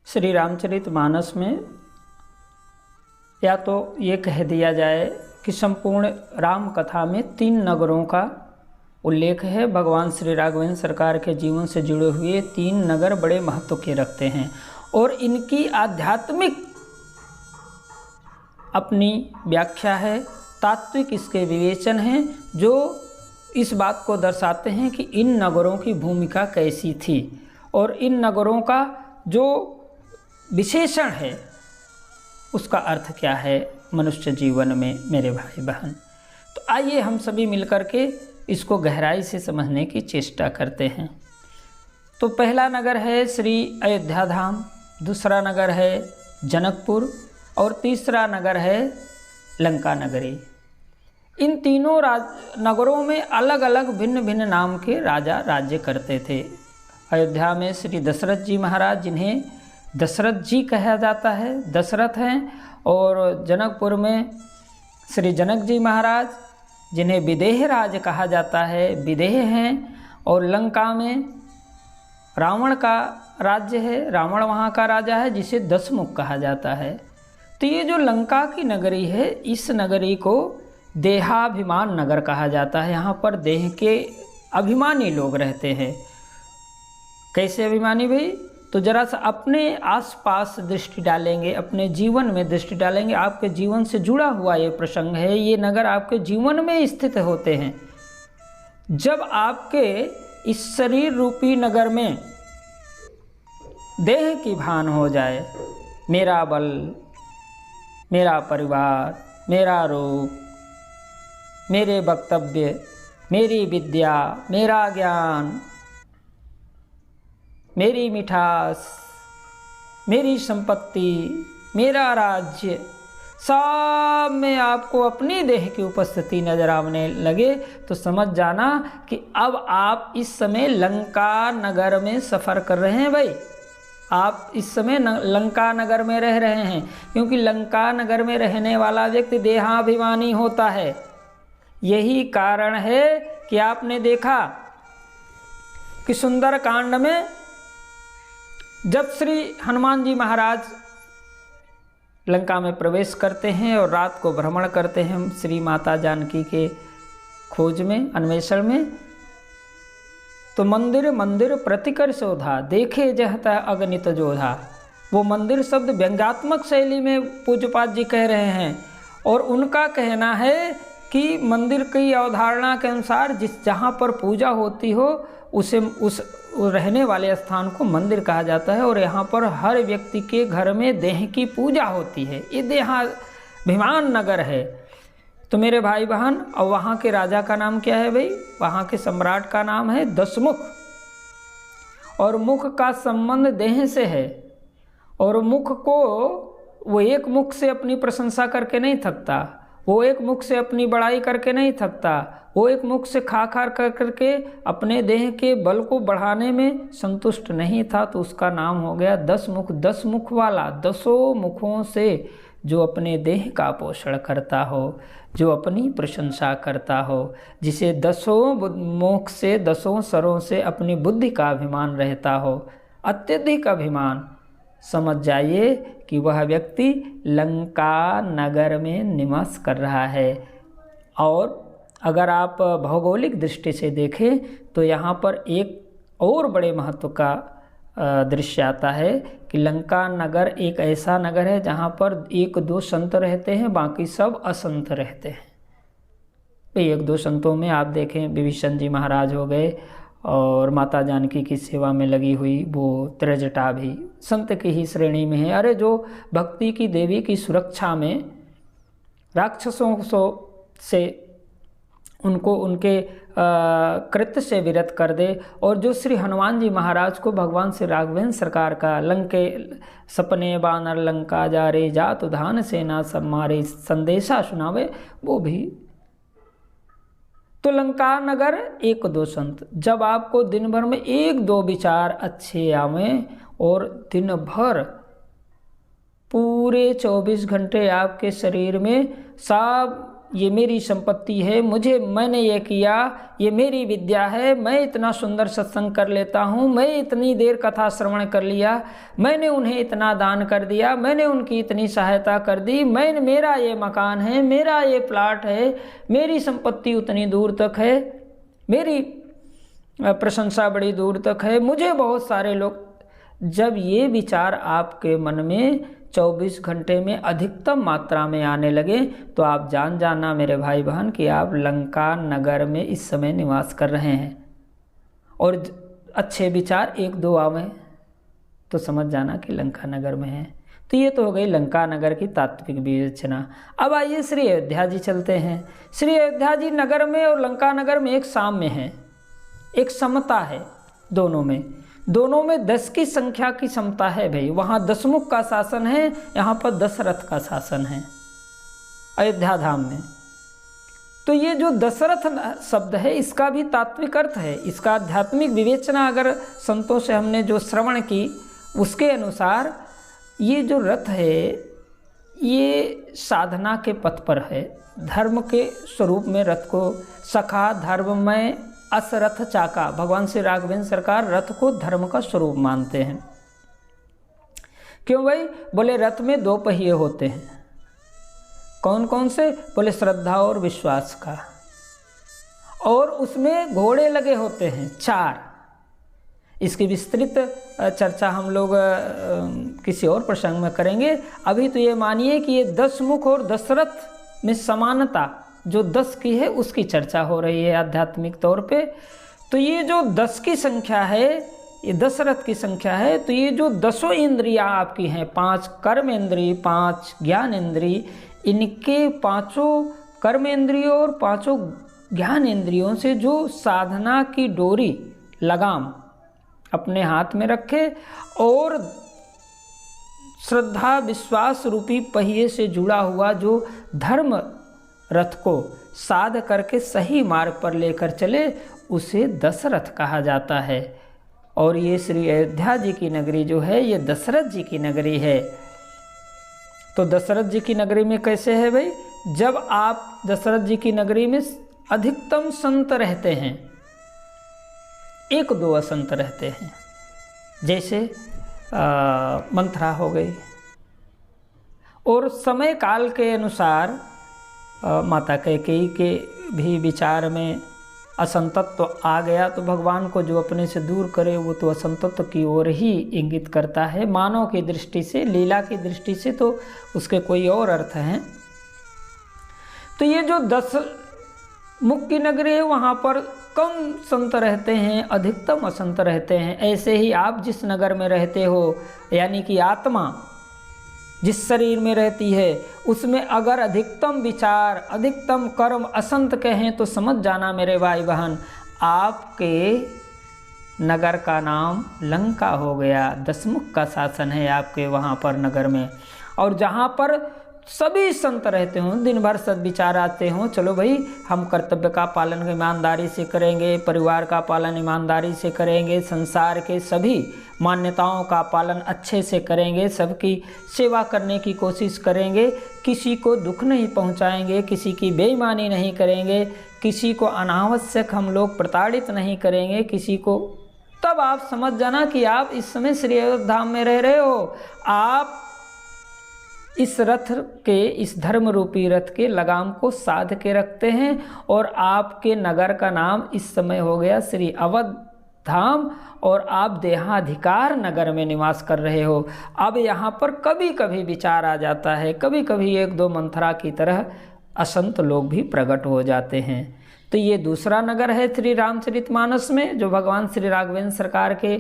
श्री रामचरितमानस में या तो ये कह दिया जाए कि संपूर्ण राम कथा में 3 नगरों का उल्लेख है। भगवान श्री राघवेंद्र सरकार के जीवन से जुड़े हुए 3 नगर बड़े महत्व के रखते हैं और इनकी आध्यात्मिक अपनी व्याख्या है, तात्विक इसके विवेचन हैं जो इस बात को दर्शाते हैं कि इन नगरों की भूमिका कैसी थी और इन नगरों का जो विशेषण है उसका अर्थ क्या है मनुष्य जीवन में। मेरे भाई बहन, तो आइए हम सभी मिलकर के इसको गहराई से समझने की चेष्टा करते हैं। तो पहला नगर है श्री अयोध्या धाम, दूसरा नगर है जनकपुर और तीसरा नगर है लंका नगरी। इन तीनों नगरों में अलग अलग भिन्न भिन्न नाम के राजा राज्य करते थे। अयोध्या में श्री दशरथ जी महाराज, जिन्हें दशरथ जी कहा जाता है, दशरथ हैं, और जनकपुर में श्री जनक जी महाराज, जिन्हें विदेह राज कहा जाता है, विदेह हैं। और लंका में रावण का राज्य है, रावण वहाँ का राजा है, जिसे दशमुख कहा जाता है। तो ये जो लंका की नगरी है, इस नगरी को देहाभिमान नगर कहा जाता है। यहाँ पर देह के अभिमानी लोग रहते हैं। कैसे अभिमानी भाई? तो जरा सा अपने आसपास दृष्टि डालेंगे, अपने जीवन में दृष्टि डालेंगे। आपके जीवन से जुड़ा हुआ ये प्रसंग है, ये नगर आपके जीवन में स्थित होते हैं। जब आपके इस शरीर रूपी नगर में देह की भान हो जाए, मेरा बल, मेरा परिवार, मेरा रूप, मेरे वक्तव्य, मेरी विद्या, मेरा ज्ञान, मेरी मिठास, मेरी संपत्ति, मेरा राज्य, सब में आपको अपनी देह की उपस्थिति नजर आने लगे तो समझ जाना कि अब आप इस समय लंका नगर में सफ़र कर रहे हैं। भाई, आप इस समय लंका नगर में रह रहे हैं, क्योंकि लंका नगर में रहने वाला व्यक्ति देहाभिमानी होता है। यही कारण है कि आपने देखा कि सुंदर कांड में जब श्री हनुमान जी महाराज लंका में प्रवेश करते हैं और रात को भ्रमण करते हैं श्री माता जानकी के खोज में, अन्वेषण में, तो मंदिर मंदिर प्रतिकर शोधा, देखे जहता अगणित जोधा। वो मंदिर शब्द व्यंग्यात्मक शैली में पूज्यपाद जी कह रहे हैं और उनका कहना है कि मंदिर की अवधारणा के अनुसार जहाँ पर पूजा होती हो उसे उस रहने वाले स्थान को मंदिर कहा जाता है। और यहाँ पर हर व्यक्ति के घर में देह की पूजा होती है। ये देहाभिमान नगर है। तो मेरे भाई बहन, और वहाँ के राजा का नाम क्या है भाई? वहाँ के सम्राट का नाम है दशमुख। और मुख का संबंध देह से है। और मुख को वो एक मुख से अपनी प्रशंसा करके नहीं थकता, वो एक मुख से अपनी बड़ाई करके नहीं थकता, वो एक मुख से खा कर करके अपने देह के बल को बढ़ाने में संतुष्ट नहीं था। तो उसका नाम हो गया दशमुख। 10 मुख वाला, 10 मुखों से जो अपने देह का पोषण करता हो, जो अपनी प्रशंसा करता हो, जिसे 10 मुख से 10 सरों से अपनी बुद्धि का अभिमान रहता हो, अत्यधिक अभिमान, समझ जाइए कि वह व्यक्ति लंका नगर में निवास कर रहा है। और अगर आप भौगोलिक दृष्टि से देखें तो यहाँ पर एक और बड़े महत्व का दृश्य आता है कि लंका नगर एक ऐसा नगर है जहाँ पर 1-2 संत रहते हैं, बाकी सब असंत रहते हैं। 1-2 संतों में आप देखें, विभीषण जी महाराज हो गए और माता जानकी की सेवा में लगी हुई वो त्रिजटा भी संत की ही श्रेणी में है। अरे जो भक्ति की देवी की सुरक्षा में राक्षसों से उनको उनके कृत्य से विरत कर दे, और जो श्री हनुमान जी महाराज को भगवान श्री राघवेंद्र सरकार का लंके सपने बानर लंका जा रे जात धान सेना सब मारे संदेशा सुनावे, वो भी। तो लंका नगर 1-2 संत, जब आपको दिन भर में 1-2 विचार अच्छे आवें और दिन भर पूरे 24 घंटे आपके शरीर में सब ये मेरी संपत्ति है, मैंने ये किया, ये मेरी विद्या है, मैं इतना सुंदर सत्संग कर लेता हूँ, मैं इतनी देर कथा श्रवण कर लिया, मैंने उन्हें इतना दान कर दिया, मैंने उनकी इतनी सहायता कर दी, मेरा ये मकान है, मेरा ये प्लाट है, मेरी संपत्ति उतनी दूर तक है, मेरी प्रशंसा बड़ी दूर तक है, मुझे बहुत सारे लोग। जब ये विचार आपके मन में 24 घंटे में अधिकतम मात्रा में आने लगे तो आप जान जाना मेरे भाई बहन कि आप लंका नगर में इस समय निवास कर रहे हैं। और अच्छे विचार 1-2 आवे तो समझ जाना कि लंका नगर में है। तो ये तो हो गई लंका नगर की तात्विक विवेचना। अब आइए श्री अयोध्या जी चलते हैं। श्री अयोध्या जी नगर में और लंका नगर में एक साम्य है, एक समता है दोनों में 10 की संख्या की समता है भाई। वहाँ दशमुख का शासन है, यहाँ पर दशरथ का शासन है अयोध्या धाम में। तो ये जो दशरथ शब्द है इसका भी तात्विक अर्थ है, इसका आध्यात्मिक विवेचना अगर संतों से हमने जो श्रवण की उसके अनुसार ये जो रथ है ये साधना के पथ पर है, धर्म के स्वरूप में रथ को सखा धर्ममय असरथ चाका, भगवान श्री राघवेंद्र सरकार रथ को धर्म का स्वरूप मानते हैं। क्यों भाई? बोले रथ में 2 पहिए होते हैं। कौन कौन से? बोले श्रद्धा और विश्वास का। और उसमें घोड़े लगे होते हैं 4। इसकी विस्तृत चर्चा हम लोग किसी और प्रसंग में करेंगे। अभी तो ये मानिए कि ये 10 मुख और दशरथ में समानता जो 10 की है उसकी चर्चा हो रही है आध्यात्मिक तौर पे। तो ये जो 10 की संख्या है, ये दशरथ की संख्या है। तो ये जो 10 इंद्रियां आपकी हैं, 5 कर्म इंद्रिय, 5 ज्ञान इंद्रिय, इनके 5 कर्म इंद्रियों और 5 ज्ञान इंद्रियों से जो साधना की डोरी लगाम अपने हाथ में रखे और श्रद्धा विश्वास रूपी पहिए से जुड़ा हुआ जो धर्म रथ को साध करके सही मार्ग पर लेकर चले, उसे दशरथ कहा जाता है। और ये श्री अयोध्या जी की नगरी जो है ये दशरथ जी की नगरी है। तो दशरथ जी की नगरी में कैसे है भाई? जब आप दशरथ जी की नगरी में अधिकतम संत रहते हैं, 1-2 असंत रहते हैं, जैसे मंथरा हो गई। और समय काल के अनुसार माता कैकेयी के भी विचार में असंतत्व आ गया, तो भगवान को जो अपने से दूर करे वो तो असंतत्व की ओर ही इंगित करता है। मानव की दृष्टि से, लीला की दृष्टि से तो उसके कोई और अर्थ हैं। तो ये जो 10 मुख की नगरी है वहाँ पर कम संत रहते हैं, अधिकतम असंत रहते हैं। ऐसे ही आप जिस नगर में रहते हो, यानी कि आत्मा जिस शरीर में रहती है उसमें अगर अधिकतम विचार, अधिकतम कर्म असंत के हैं तो समझ जाना मेरे भाई बहन आपके नगर का नाम लंका हो गया। दशमुख का शासन है आपके वहाँ पर नगर में। और जहाँ पर सभी संत रहते हों, दिन भर सद्विचार आते हों, चलो भाई हम कर्तव्य का पालन ईमानदारी से करेंगे, परिवार का पालन ईमानदारी से करेंगे, संसार के सभी मान्यताओं का पालन अच्छे से करेंगे, सबकी सेवा करने की कोशिश करेंगे, किसी को दुख नहीं पहुंचाएंगे, किसी की बेईमानी नहीं करेंगे, किसी को अनावश्यक हम लोग प्रताड़ित नहीं करेंगे किसी को, तब आप समझ जाना कि आप इस समय श्री अयोध्या धाम में रह रहे हो। आप इस रथ के, इस धर्म रूपी रथ के लगाम को साध के रखते हैं और आपके नगर का नाम इस समय हो गया श्री अवध धाम और आप देहाधिकार नगर में निवास कर रहे हो। अब यहाँ पर कभी कभी विचार आ जाता है, कभी कभी 1-2 मंथरा की तरह असंत लोग भी प्रकट हो जाते हैं। तो ये दूसरा नगर है श्री रामचरितमानस में जो भगवान श्री राघवेंद्र सरकार के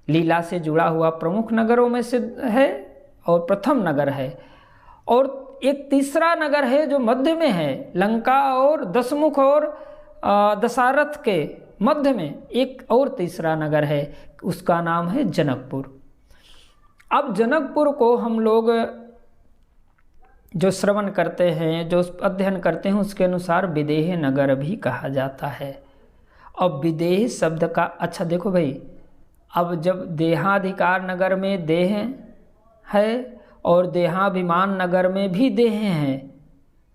लीला से जुड़ा हुआ प्रमुख नगरों में से है और प्रथम नगर है। और एक तीसरा नगर है जो मध्य में है, लंका और दशमुख और दशरथ के मध्य में एक और तीसरा नगर है, उसका नाम है जनकपुर। अब जनकपुर को हम लोग जो श्रवण करते हैं, जो अध्ययन करते हैं, उसके अनुसार विदेह नगर भी कहा जाता है। अब विदेह शब्द का, अच्छा देखो भाई, अब जब देहाधिकार नगर में देह है और देहाभिमान नगर में भी देह हैं,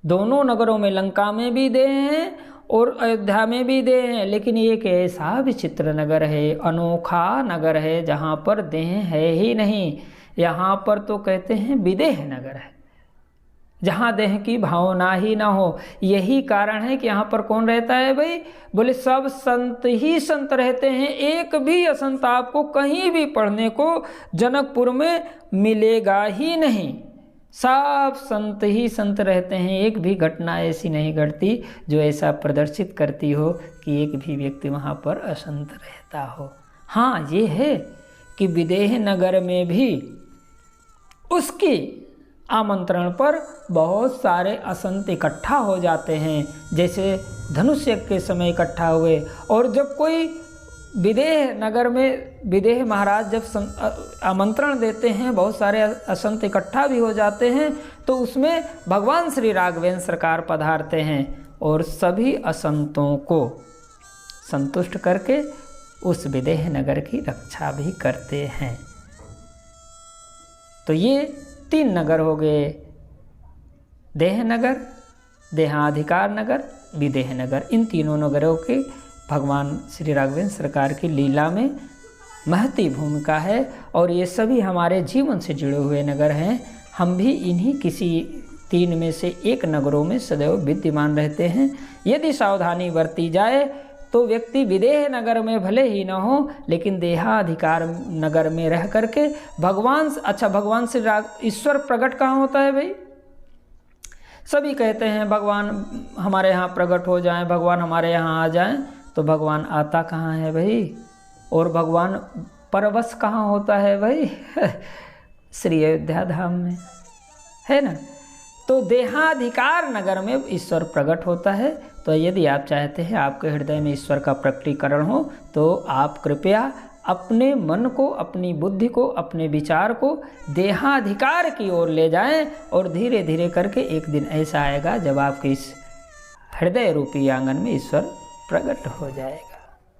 दोनों नगरों में, लंका में भी देह हैं और अयोध्या में भी देह हैं, लेकिन एक ऐसा विचित्र नगर है, अनोखा नगर है, जहाँ पर देह है ही नहीं। यहाँ पर तो कहते हैं विदेह नगर है, जहाँ देह की भावना ही ना हो। यही कारण है कि यहाँ पर कौन रहता है भाई? बोले सब संत ही संत रहते हैं, एक भी असंत आपको कहीं भी पढ़ने को जनकपुर में मिलेगा ही नहीं। सब संत ही संत रहते हैं, एक भी घटना ऐसी नहीं घटती जो ऐसा प्रदर्शित करती हो कि एक भी व्यक्ति वहाँ पर असंत रहता हो। हाँ, ये है कि विदेह नगर में भी उसकी आमंत्रण पर बहुत सारे असंत इकट्ठा हो जाते हैं, जैसे धनुष यज्ञ के समय इकट्ठा हुए। और जब कोई विदेह नगर में विदेह महाराज जब आमंत्रण देते हैं, बहुत सारे असंत इकट्ठा भी हो जाते हैं, तो उसमें भगवान श्री राघवेंद्र सरकार पधारते हैं और सभी असंतों को संतुष्ट करके उस विदेह नगर की रक्षा भी करते हैं। तो ये 3 नगर हो गए, देह नगर, देहाधिकार नगर, विदेह नगर। इन तीनों नगरों के भगवान श्री राघवेंद्र सरकार की लीला में महती भूमिका है और ये सभी हमारे जीवन से जुड़े हुए नगर हैं। हम भी इन्हीं किसी 3 में से एक नगरों में सदैव विद्यमान रहते हैं। यदि सावधानी बरती जाए तो व्यक्ति विदेह नगर में भले ही न हो, लेकिन देहाधिकार नगर में रह करके भगवान श्री ईश्वर प्रकट कहाँ होता है भाई? सभी कहते हैं भगवान हमारे यहाँ प्रकट हो जाएं, भगवान हमारे यहाँ आ जाएं, तो भगवान आता कहाँ है भाई? और भगवान परवश कहाँ होता है भाई? श्री अयोध्या धाम में, है ना। तो देहाधिकार नगर में ईश्वर प्रकट होता है। तो यदि आप चाहते हैं आपके हृदय में ईश्वर का प्रकटीकरण हो, तो आप कृपया अपने मन को, अपनी बुद्धि को, अपने विचार को देहाधिकार की ओर ले जाएं और धीरे धीरे करके एक दिन ऐसा आएगा जब आपके इस हृदय रूपी आंगन में ईश्वर प्रकट हो जाएगा।